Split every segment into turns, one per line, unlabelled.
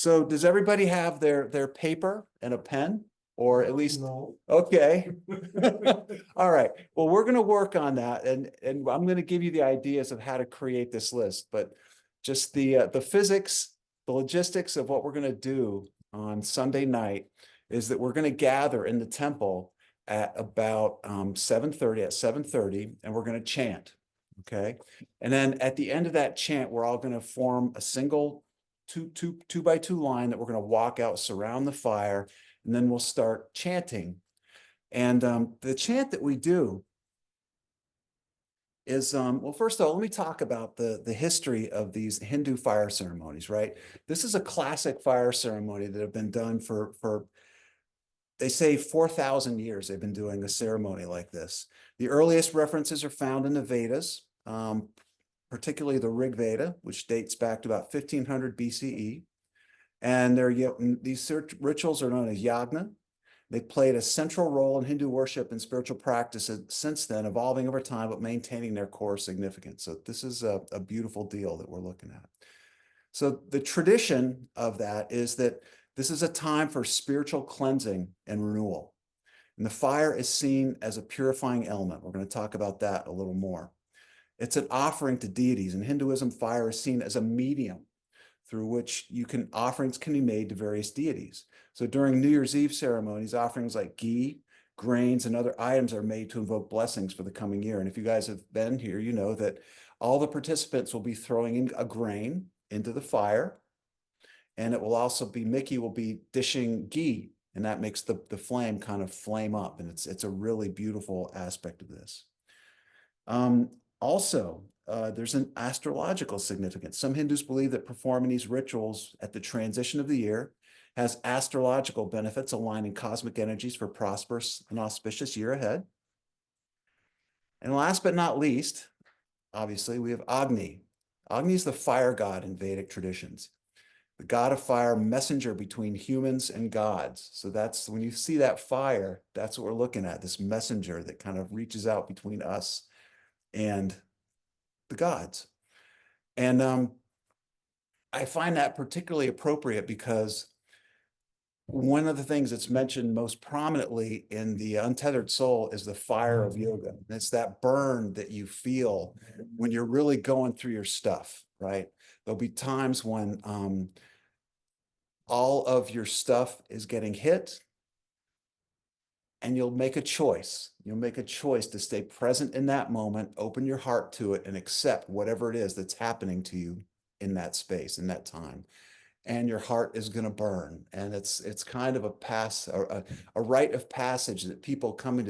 So does everybody have their paper and a pen? Or at least,
No.
okay. All right. Well, we're going to work on that, and I'm going to give you the ideas of how to create this list. But just the physics, the logistics of what we're going to do on Sunday night is that we're going to gather in the temple at about 7:30, and we're going to chant. Okay. And then at the end of that chant, we're all going to form a single two by two line that we're going to walk out, surround the fire, and then we'll start chanting. And the chant that we do is, well, first of all, let me talk about the history of these Hindu fire ceremonies, right? This is a classic fire ceremony that have been done for they say 4,000 years they've been doing a ceremony like this. The earliest references are found in the Vedas, particularly the Rig Veda, which dates back to about 1500 BCE. And these rituals are known as yagna. They played a central role in Hindu worship and spiritual practices since then, evolving over time, but maintaining their core significance. So this is a beautiful deal that we're looking at. So the tradition of that is that this is a time for spiritual cleansing and renewal. And the fire is seen as a purifying element. We're going to talk about that a little more. It's an offering to deities. In Hinduism, fire is seen as a medium through which offerings can be made to various deities. So during New Year's Eve ceremonies, offerings like ghee, grains, and other items are made to invoke blessings for the coming year. And if you guys have been here, you know that all the participants will be throwing in a grain into the fire. And it will also be, Mickey will be dishing ghee, and that makes the flame kind of flame up. And it's a really beautiful aspect of this. Also, there's an astrological significance. Some Hindus believe that performing these rituals at the transition of the year has astrological benefits, aligning cosmic energies for prosperous and auspicious year ahead. And last but not least, obviously, we have Agni. Agni is the fire god in Vedic traditions, the god of fire, messenger between humans and gods. So that's when you see that fire, that's what we're looking at, this messenger that kind of reaches out between us and the gods. And I find that particularly appropriate because one of the things that's mentioned most prominently in the Untethered Soul is the fire of yoga. And it's that burn that you feel when you're really going through your stuff, right? There'll be times when all of your stuff is getting hit, and you'll make a choice. You'll make a choice to stay present in that moment, open your heart to it, and accept whatever it is that's happening to you in that space, in that time. And your heart is going to burn. And it's kind of a rite of passage that people coming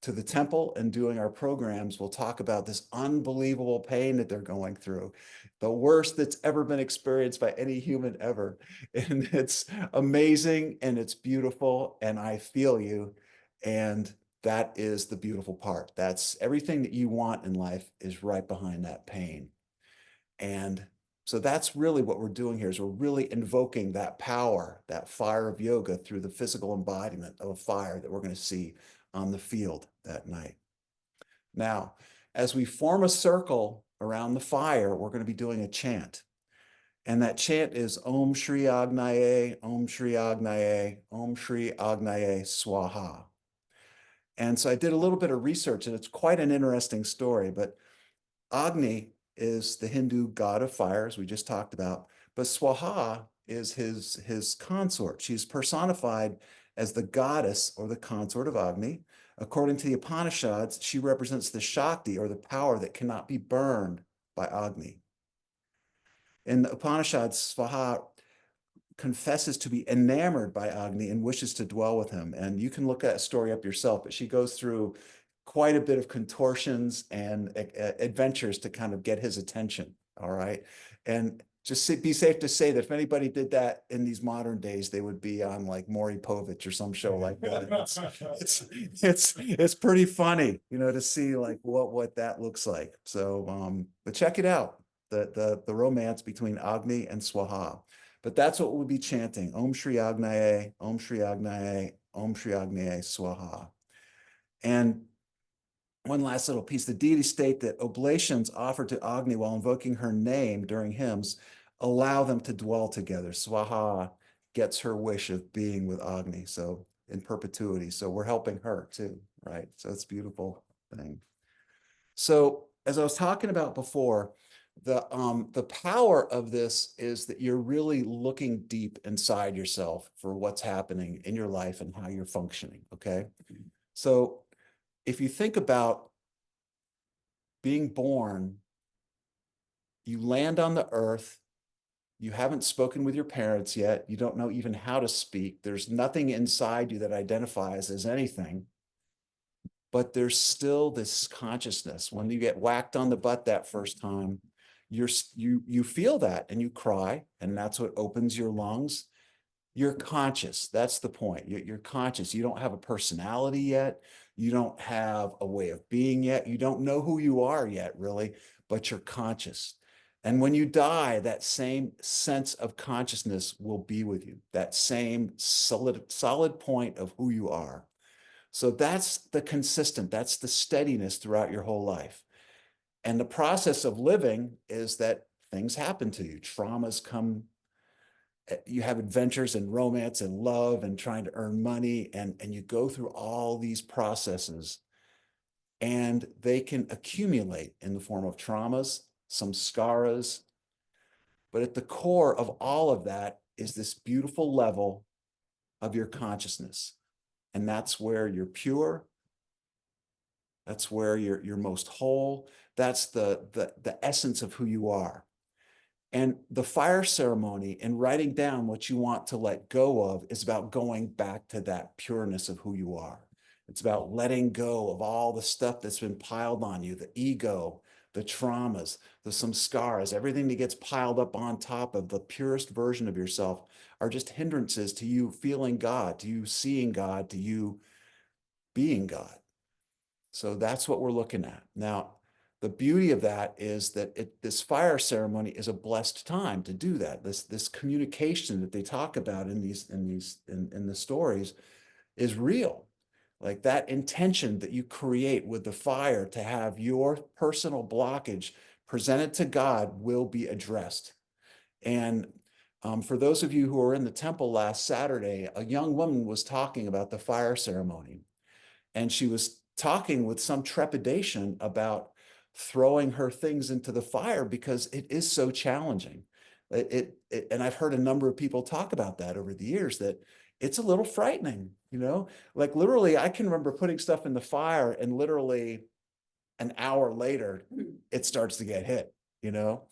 to the temple and doing our programs will talk about this unbelievable pain that they're going through, the worst that's ever been experienced by any human ever. And it's amazing and it's beautiful, and I feel you. And that is the beautiful part. That's everything that you want in life is right behind that pain. And so that's really what we're doing here, is we're really invoking that power, that fire of yoga, through the physical embodiment of a fire that we're going to see on the field that night. Now, as we form a circle around the fire, we're going to be doing a chant. And that chant is Om Shri Agnaye, Om Shri Agnaye, Om Shri Agnaye Swaha. And so I did a little bit of research, and it's quite an interesting story. But Agni is the Hindu god of fire, as we just talked about, but Swaha is his consort. She's personified as the goddess or the consort of Agni. According to the Upanishads, she represents the Shakti, or the power that cannot be burned by Agni. In the Upanishads, Swaha confesses to be enamored by Agni and wishes to dwell with him. And you can look that story up yourself, but she goes through quite a bit of contortions and adventures to kind of get his attention. All right. And just be safe to say that if anybody did that in these modern days, they would be on like Maury Povich or some show like that. It's pretty funny, you know, to see like what that looks like. So, but check it out, the romance between Agni and Swaha. But that's what we'll be chanting: Om Shri Agnaye, Om Shri Agnaye, Om Shri Agnaye Swaha. And one last little piece: the deities state that oblations offered to Agni while invoking her name during hymns allow them to dwell together. Swaha gets her wish of being with Agni, so in perpetuity. So we're helping her too, right? So it's a beautiful thing. So as I was talking about before, the power of this is that you're really looking deep inside yourself for what's happening in your life and how you're functioning, okay? So if you think about being born, you land on the earth, you haven't spoken with your parents yet, you don't know even how to speak, there's nothing inside you that identifies as anything, but there's still this consciousness. When you get whacked on the butt that first time, you feel that and you cry, and that's what opens your lungs. You're conscious. That's the point. You're conscious. You don't have a personality yet. You don't have a way of being yet. You don't know who you are yet, really, but you're conscious. And when you die, that same sense of consciousness will be with you, that same solid point of who you are. So that's that's the steadiness throughout your whole life. And the process of living is that things happen to you. Traumas come, you have adventures and romance and love and trying to earn money. And you go through all these processes, and they can accumulate in the form of traumas, some scaras. But at the core of all of that is this beautiful level of your consciousness. And that's where you're pure. That's where you're most whole. That's the essence of who you are. And the fire ceremony and writing down what you want to let go of is about going back to that pureness of who you are. It's about letting go of all the stuff that's been piled on you, the ego, the traumas, the some scars, everything that gets piled up on top of the purest version of yourself are just hindrances to you feeling God, to you seeing God, to you being God. So that's what we're looking at. Now, the beauty of that is that this fire ceremony is a blessed time to do that. This communication that they talk about in the stories is real. Like that intention that you create with the fire to have your personal blockage presented to God will be addressed. And for those of you who were in the temple last Saturday, a young woman was talking about the fire ceremony. And she was talking with some trepidation about throwing her things into the fire because it is so challenging. And I've heard a number of people talk about that over the years, that it's a little frightening, you know, like literally I can remember putting stuff in the fire and literally an hour later, it starts to get hit, you know,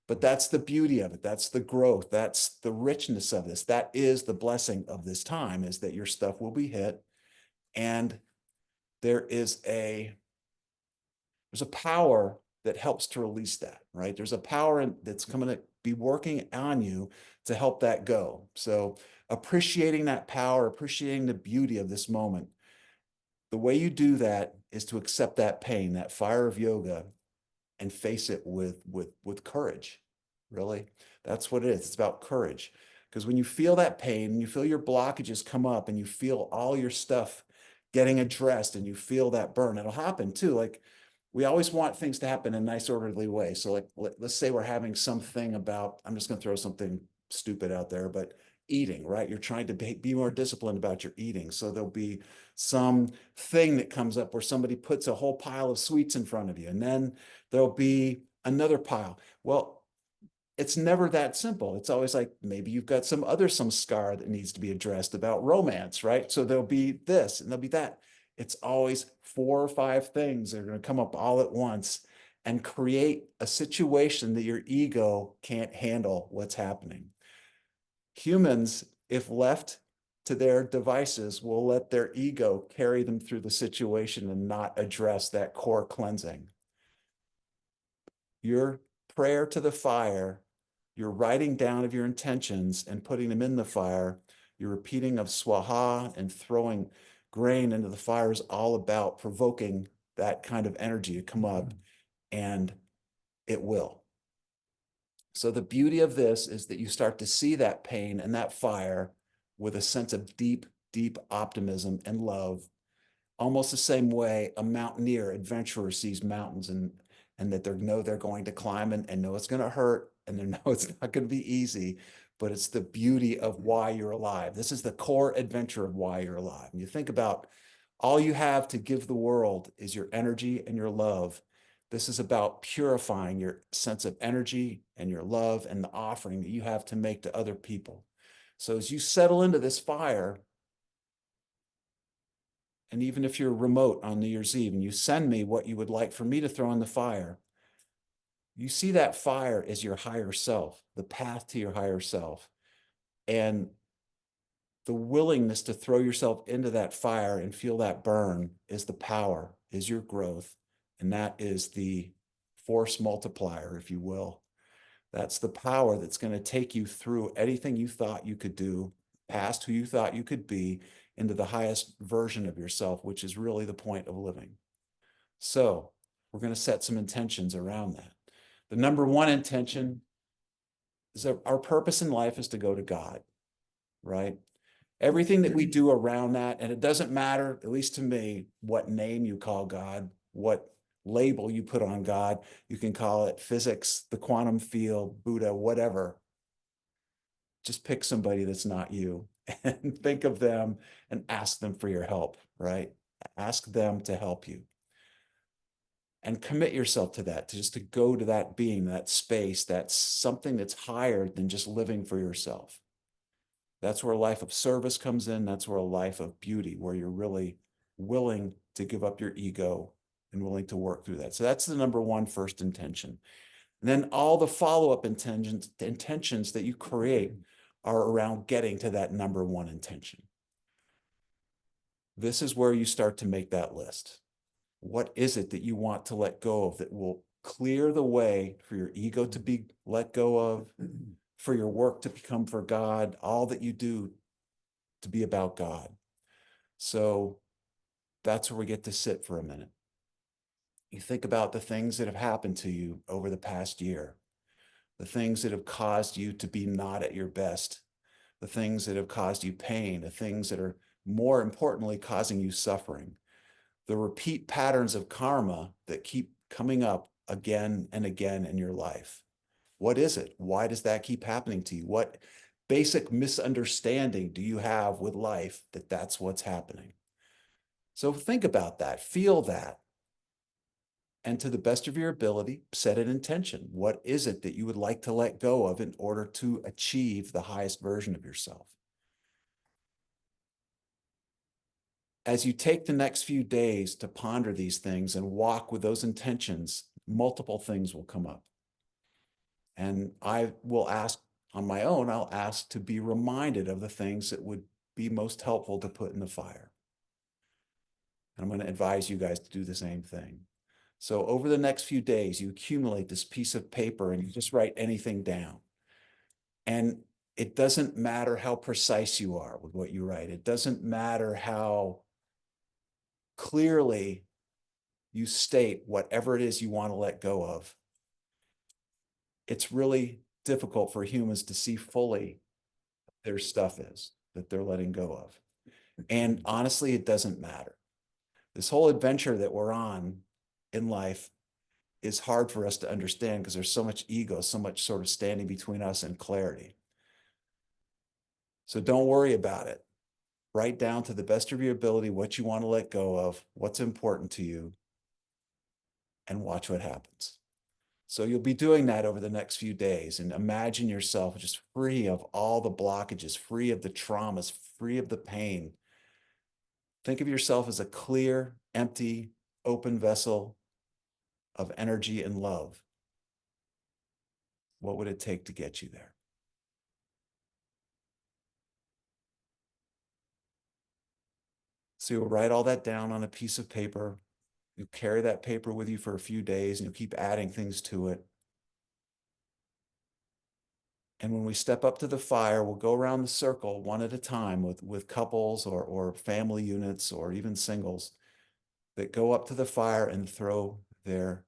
but that's the beauty of it. That's the growth. That's the richness of this. That is the blessing of this time, is that your stuff will be hit, and there's a power that helps to release that, right? There's a power that's coming to be working on you to help that go. So appreciating that power, appreciating the beauty of this moment. The way you do that is to accept that pain, that fire of yoga, and face it with courage. Really, that's what it is. It's about courage. Because when you feel that pain, and you feel your blockages come up, and you feel all your stuff getting addressed, and you feel that burn, it'll happen too. Like, we always want things to happen in a nice, orderly way. So like, let's say we're having something about, I'm just going to throw something stupid out there, but eating, right? You're trying to be more disciplined about your eating. So there'll be some thing that comes up where somebody puts a whole pile of sweets in front of you, and then there'll be another pile. Well, it's never that simple. It's always like, maybe you've got some scar that needs to be addressed about romance, right? So there'll be this and there'll be that. It's always 4 or 5 things that are going to come up all at once and create a situation that your ego can't handle what's happening. Humans, if left to their devices, will let their ego carry them through the situation and not address that core cleansing. Your prayer to the fire, your writing down of your intentions and putting them in the fire, your repeating of swaha and throwing grain into the fire is all about provoking that kind of energy to come up, and it will. So the beauty of this is that you start to see that pain and that fire with a sense of deep, deep optimism and love, almost the same way a mountaineer adventurer sees mountains and that they know they're going to climb and know it's going to hurt and they know it's not going to be easy, but it's the beauty of why you're alive. This is the core adventure of why you're alive. And you think about all you have to give the world is your energy and your love. This is about purifying your sense of energy and your love and the offering that you have to make to other people. So as you settle into this fire, and even if you're remote on New Year's Eve and you send me what you would like for me to throw in the fire, you see that fire as your higher self, the path to your higher self. And the willingness to throw yourself into that fire and feel that burn is the power, is your growth. And that is the force multiplier, if you will. That's the power that's going to take you through anything you thought you could do, past who you thought you could be, into the highest version of yourself, which is really the point of living. So we're going to set some intentions around that. The number one intention is that our purpose in life is to go to God, right? Everything that we do around that, and it doesn't matter, at least to me, what name you call God, what label you put on God. You can call it physics, the quantum field, Buddha, whatever. Just pick somebody that's not you and think of them and ask them for your help, right? Ask them to help you. And commit yourself to that, to just to go to that being, that space, that's something that's higher than just living for yourself. That's where a life of service comes in. That's where a life of beauty, where you're really willing to give up your ego and willing to work through that. So that's the number one first intention. And then all the follow-up intentions that you create are around getting to that number one intention. This is where you start to make that list. What is it that you want to let go of that will clear the way for your ego to be let go of, for your work to become for God, all that you do to be about God? So that's where we get to sit for a minute. You think about the things that have happened to you over the past year, the things that have caused you to be not at your best, the things that have caused you pain, the things that are more importantly causing you suffering, the repeat patterns of karma that keep coming up again and again in your life. What is it? Why does that keep happening to you? What basic misunderstanding do you have with life that that's what's happening? So think about that, feel that, and to the best of your ability, set an intention. What is it that you would like to let go of in order to achieve the highest version of yourself? As you take the next few days to ponder these things and walk with those intentions, multiple things will come up. And I will ask on my own, I'll ask to be reminded of the things that would be most helpful to put in the fire. And I'm going to advise you guys to do the same thing. So over the next few days, you accumulate this piece of paper and you just write anything down. And it doesn't matter how precise you are with what you write. It doesn't matter how clearly you state whatever it is you want to let go of. It's really difficult for humans to see fully their stuff is that they're letting go of. And honestly, it doesn't matter. This whole adventure that we're on in life is hard for us to understand because there's so much ego, so much sort of standing between us and clarity. So don't worry about it. Write down to the best of your ability what you want to let go of, what's important to you, and watch what happens. So you'll be doing that over the next few days, and imagine yourself just free of all the blockages, free of the traumas, free of the pain. Think of yourself as a clear, empty, open vessel of energy and love. What would it take to get you there? So you'll write all that down on a piece of paper. You carry that paper with you for a few days and you'll keep adding things to it. And when we step up to the fire, we'll go around the circle one at a time with couples or family units or even singles that go up to the fire and throw their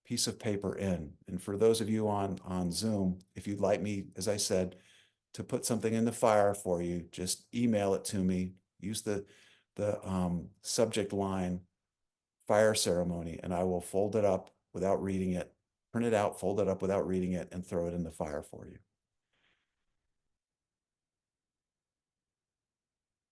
piece of paper in. And for those of you on Zoom, if you'd like me, as I said, to put something in the fire for you, just email it to me. Use the subject line fire ceremony, and I will fold it up, without reading it, print it out, fold it up without reading it, and throw it in the fire for you.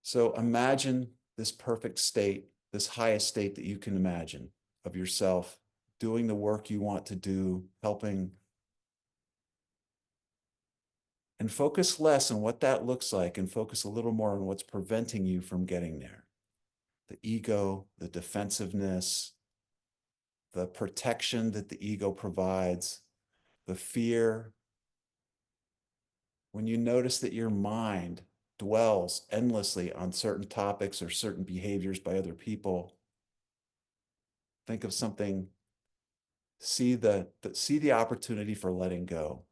So imagine this perfect state, this highest state that you can imagine of yourself doing the work you want to do, helping. And focus less on what that looks like and focus a little more on what's preventing you from getting there. The ego, the defensiveness, the protection that the ego provides, the fear. When you notice that your mind dwells endlessly on certain topics or certain behaviors by other people, think of something, see the opportunity for letting go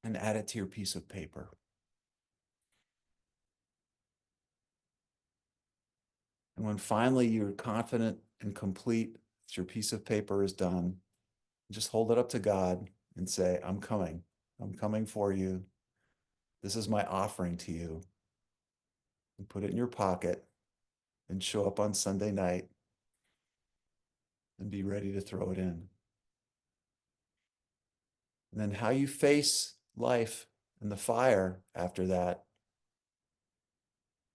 and add it to your piece of paper. And when finally you're confident and complete that your piece of paper is done, just hold it up to God and say, I'm coming. I'm coming for you. This is my offering to you. And put it in your pocket and show up on Sunday night and be ready to throw it in. And then how you face life and the fire after that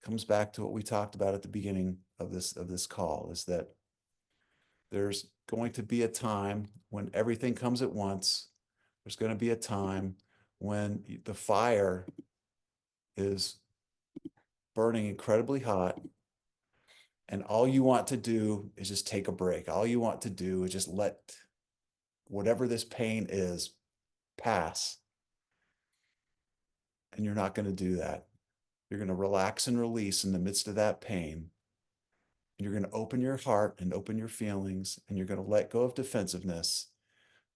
comes back to what we talked about at the beginning of this call, is that there's going to be a time when everything comes at once. There's going to be a time when the fire is burning incredibly hot, and all you want to do is just take a break. All you want to do is just let whatever this pain is pass. And you're not going to do that. You're going to relax and release in the midst of that pain. And you're going to open your heart and open your feelings, and you're going to let go of defensiveness.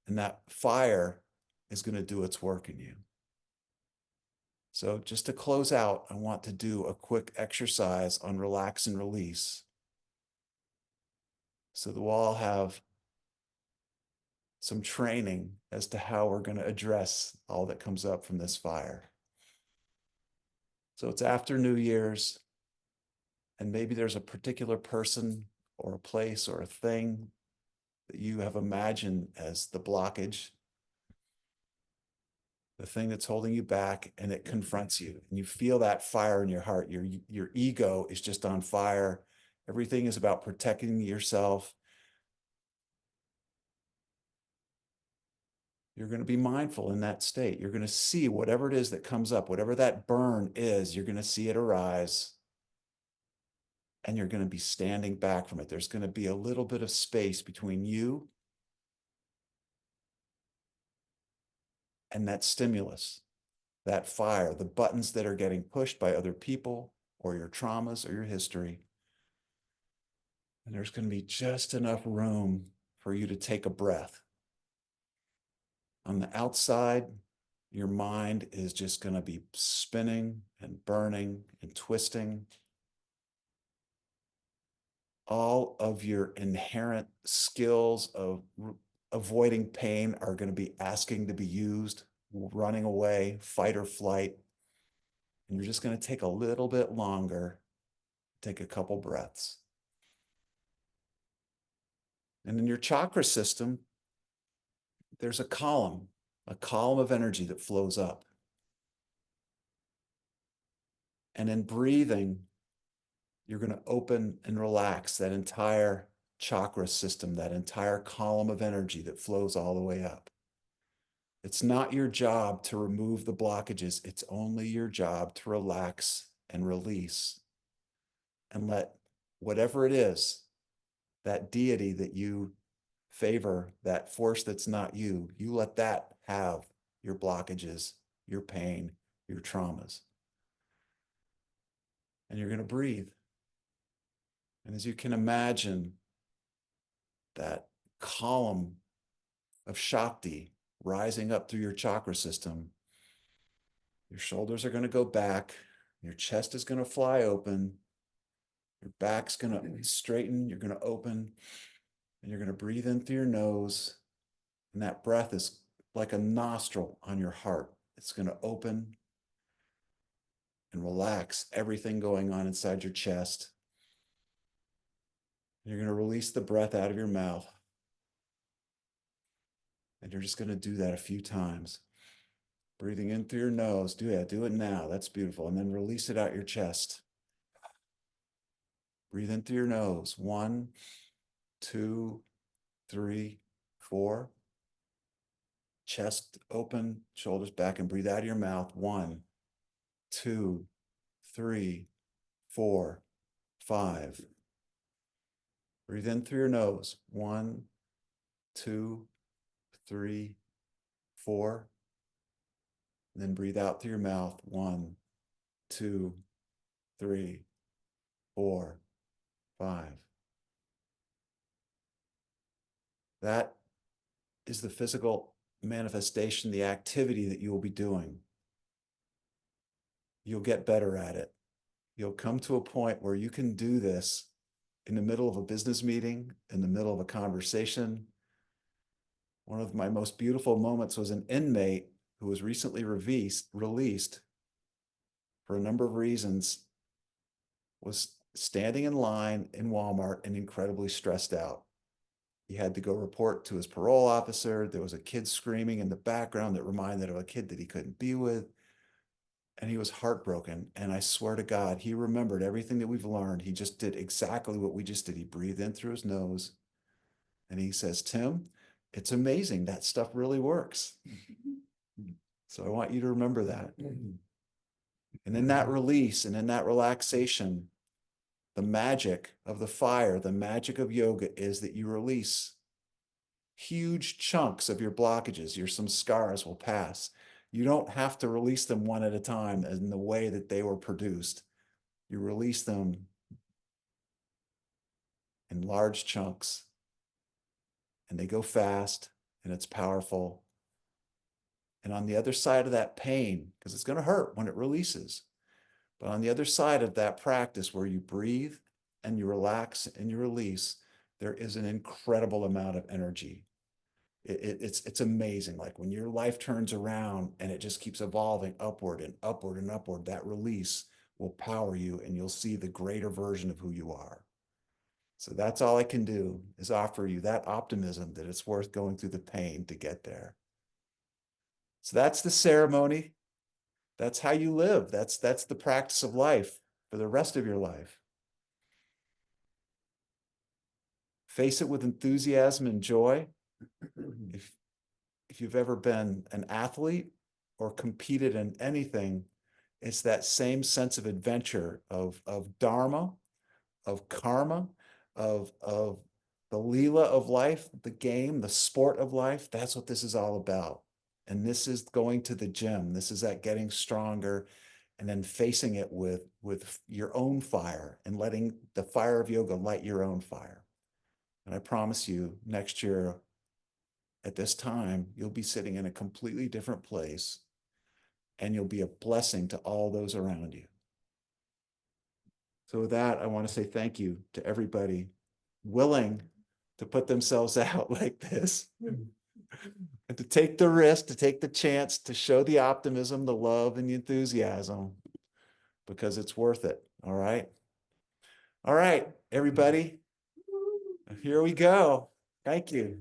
And that fire is going to do its work in you. So just to close out, I want to do a quick exercise on relax and release, so that we'll all have some training as to how we're going to address all that comes up from this fire. So it's after New Year's, and maybe there's a particular person or a place or a thing that you have imagined as the blockage, the thing that's holding you back, and it confronts you. And you feel that fire in your heart. Your ego is just on fire. Everything is about protecting yourself. You're going to be mindful in that state. You're going to see whatever it is that comes up, whatever that burn is, you're going to see it arise. And you're going to be standing back from it. There's going to be a little bit of space between you and that stimulus, that fire, the buttons that are getting pushed by other people or your traumas or your history. And there's going to be just enough room for you to take a breath. On the outside, your mind is just going to be spinning and burning and twisting. All of your inherent skills of avoiding pain are going to be asking to be used, running away, fight or flight. And you're just going to take a little bit longer, take a couple breaths. And in your chakra system, there's a column of energy that flows up. And in breathing, you're going to open and relax that entire chakra system, that entire column of energy that flows all the way up. It's not your job to remove the blockages. It's only your job to relax and release and let whatever it is, that deity that you favor, that force that's not you, you let that have your blockages, your pain, your traumas. And you're going to breathe. And as you can imagine, that column of Shakti rising up through your chakra system, your shoulders are going to go back, your chest is going to fly open, your back's going to straighten, you're going to open, and you're going to breathe in through your nose. And that breath is like a nostril on your heart. It's going to open and relax everything going on inside your chest. You're going to release the breath out of your mouth. And you're just going to do that a few times. Breathing in through your nose. Do it now. That's beautiful. And then release it out your chest. Breathe in through your nose. 1, 2, 3, 4. Chest open, shoulders back, and breathe out of your mouth. 1, 2, 3, 4, 5. Breathe in through your nose. 1, 2, 3, 4. And then breathe out through your mouth. 1, 2, 3, 4, 5. That is the physical manifestation, the activity that you will be doing. You'll get better at it. You'll come to a point where you can do this in the middle of a business meeting, in the middle of a conversation. One of my most beautiful moments was an inmate who was recently released for a number of reasons, was standing in line in Walmart and incredibly stressed out. He had to go report to his parole officer. There was a kid screaming in the background that reminded him of a kid that he couldn't be with. And he was heartbroken. And I swear to God, he remembered everything that we've learned. He just did exactly what we just did. He breathed in through his nose. And he says, Tim, it's amazing. That stuff really works. So I want you to remember that. And in that release and in that relaxation, the magic of the fire, the magic of yoga is that you release huge chunks of your blockages. Some scars will pass. You don't have to release them one at a time in the way that they were produced. You release them in large chunks, and they go fast, and it's powerful. And on the other side of that pain, because it's going to hurt when it releases, but on the other side of that practice where you breathe and you relax and you release, there is an incredible amount of energy. It's amazing. Like when your life turns around and it just keeps evolving upward and upward and upward, that release will power you and you'll see the greater version of who you are. So that's all I can do is offer you that optimism that it's worth going through the pain to get there. So that's the ceremony. That's how you live. That's the practice of life for the rest of your life. Face it with enthusiasm and joy. If you've ever been an athlete or competed in anything, it's that same sense of adventure, of dharma, of karma, of the leela of life, the game, the sport of life. That's what this is all about. And this is going to the gym. This is that getting stronger and then facing it with your own fire and letting the fire of yoga light your own fire. And I promise you, next year at this time, you'll be sitting in a completely different place and you'll be a blessing to all those around you. So with that, I want to say thank you to everybody willing to put themselves out like this and to take the risk, to take the chance, to show the optimism, the love, and the enthusiasm, because it's worth it. All right. All right, everybody. Here we go. Thank you.